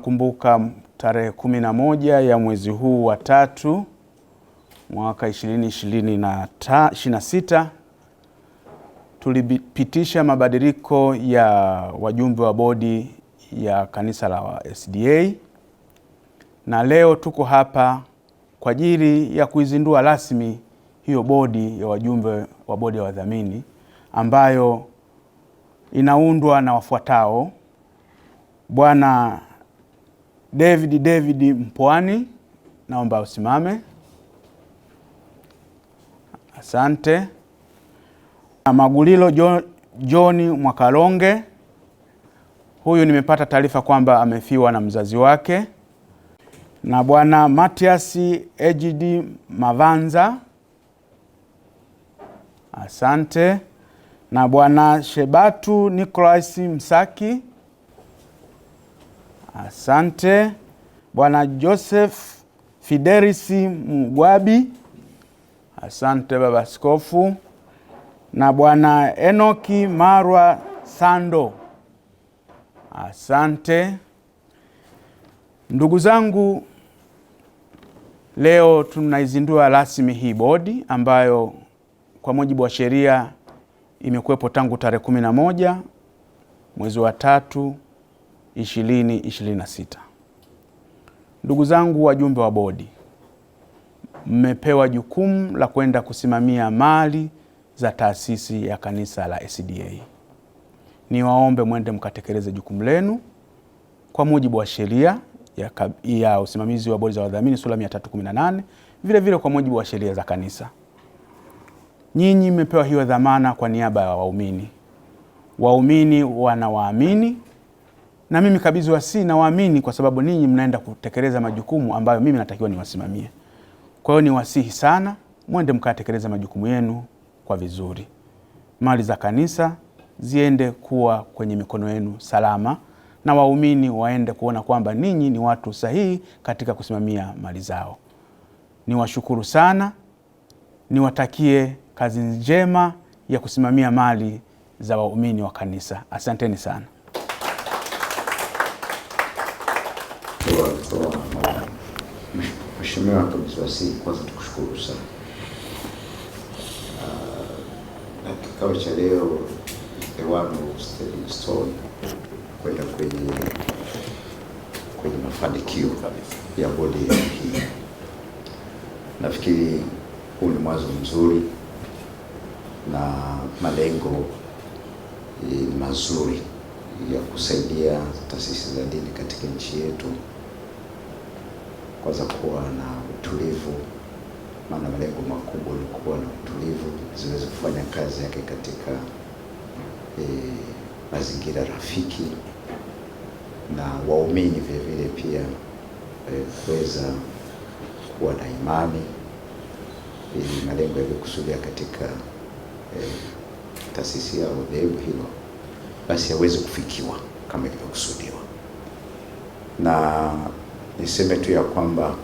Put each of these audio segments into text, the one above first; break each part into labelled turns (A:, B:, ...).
A: Tunakumbuka tarehe 11 ya mwezi huu wa 3 mwaka 2026 tulipitisha mabadiliko ya wajumbe wa bodi ya kanisa la SDA, na leo tuko hapa kwa ajili ya kuizindua rasmi hiyo bodi ya wajumbe wa bodi ya wadhamini ambayo inaundwa na wafuatao: Bwana David Mpwani, naomba usimame. Asante. Magulilo John Mwakalonge, huyu nimepata taarifa kwamba amefiwa na mzazi wake. Na Bwana Matias Ejidi Mavanza, asante. Na Bwana Shebatu Nicholas Msaki, asante. Bwana Joseph Fidelis Mugwabi, asante baba askofu. Na Bwana Enoki Marwa Sando, asante. Ndugu zangu, leo tunaizindua rasmi hii bodi ambayo kwa mujibu wa sheria imekuwepo tangu tarehe 11 mwezi wa 3 2026. Ndugu zangu wajumbe wa bodi, mmepewa jukumu la kwenda kusimamia mali za taasisi ya kanisa la SDA. Niwaombe mwende mkatekeleze jukumu lenu kwa mujibu wa sheria ya usimamizi wa bodi za wadhamini sura 318, vile vile kwa mujibu wa sheria za kanisa. Nyinyi mmepewa hiyo dhamana kwa niaba ya waumini. Waumini wanawaamini na mimi kabisa wasi na waamini, kwa sababu ninyi mnaenda kutekeleza majukumu ambayo mimi natakiwa niwasimamie. Kwa hiyo niwasihi sana mwende mkatekeleza majukumu yenu kwa vizuri. Mali za kanisa ziende kuwa kwenye mikono yenu salama, na waumini waende kuona kwamba ninyi ni watu sahihi katika kusimamia mali zao. Niwashukuru sana, niwatakie kazi njema ya kusimamia mali za waumini wa kanisa. Asanteni sana.
B: Mheshimiwa Kabisa, kwanza tukushukuru sana. Na kikao cha leo the one of stepping stone kwenda kwenye mafanikio ya bodi hii. Nafikiri huu ni mwanzo mzuri na malengo mazuri ya kusaidia taasisi za dini katika nchi yetu kwanza kuwa na utulivu, maana malengo makubwa ni kuwa na utulivu, ziweze kufanya kazi yake katika mazingira rafiki, na waumini vile vile pia kuweza kuwa na imani, ili malengo yaliyokusudia katika taasisi yao dhehebu hilo basi yaweze kufikiwa kama ilivyokusudiwa. Na niseme tu ya kwamba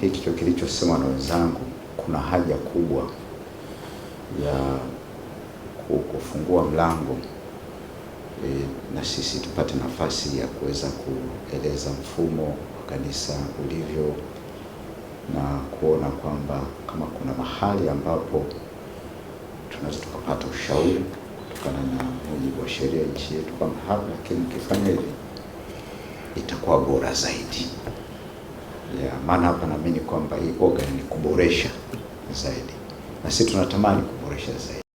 B: hiki kilichosema na wenzangu, kuna haja kubwa ya kufungua mlango na sisi tupate nafasi ya kuweza kueleza mfumo wa kanisa ulivyo, na kuona kwamba kama kuna mahali ambapo tunaweza tukapata ushauri kutokana na mujibu wa sheria nchi yetu kwamba hapa, lakini ukifanya hivi itakuwa bora zaidi. Maana hapa naamini kwamba hii organ ni kuboresha zaidi, na sisi tunatamani kuboresha zaidi.